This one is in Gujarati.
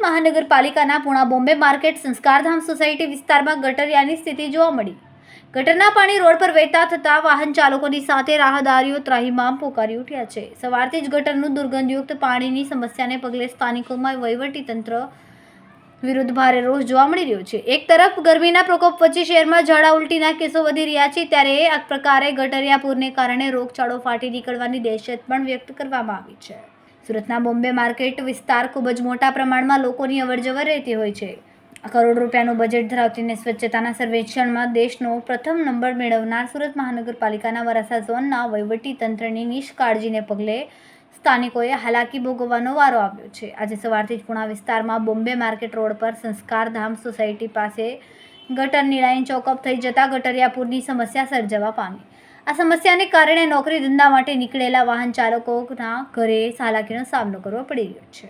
મહાનગરપાલિકાના પૂણા બોમ્બે માર્કેટ સંસ્કારધામ સોસાયટી વિસ્તારમાં ગટરિયાની સ્થિતિ જોવા મળી. ગટરના પાણી રોડ પર વહેતા થતા વાહન ચાલકોની સાથે રાહદારીઓ ત્રાહિમામ પોકારી ઉઠ્યા છે. સવારથી જ ગટરનું દુર્ગંધયુક્ત પાણીની સમસ્યાને પગલે સ્થાનિકોમાં વહીવટીતંત્ર વિરુદ્ધ ભારે રોષ જોવા મળી રહ્યો છે. એક તરફ ગરમીના પ્રકોપ વચ્ચે શહેરમાં ઝાડા ઉલટીના કેસો વધી રહ્યા છે, ત્યારે આ પ્રકારે ગટરિયા પૂરને કારણે રોગચાળો ફાટી નીકળવાની દહેશત પણ વ્યક્ત કરવામાં આવી છે. સુરતના બોમ્બે માર્કેટ વિસ્તાર ખૂબ જ મોટા પ્રમાણમાં લોકોની અવરજવર રહેતી હોય છે. કરોડ રૂપિયાનું બજેટ ધરાવતી અને સ્વચ્છતાના સર્વેક્ષણમાં દેશનો પ્રથમ નંબર મેળવનાર સુરત મહાનગરપાલિકાના વરાછા ઝોનના વહીવટીતંત્રની નિષ્કાળજીને પગલે સ્થાનિકોએ હાલાકી ભોગવવાનો વારો આવ્યો છે. આજે સવારથી જ પૂણા વિસ્તારમાં બોમ્બે માર્કેટ રોડ પર સંસ્કારધામ સોસાયટી પાસે ગટરની લાઇન ચોકઅપ થઈ જતા ગટરિયાપુરની સમસ્યા સર્જાવા પામી. આ સમસ્યાને કારણે નોકરી ધંધા માટે નીકળેલા વાહન ચાલકોના ઘરે હાલાકીનો સામનો કરવો પડી રહ્યો છે.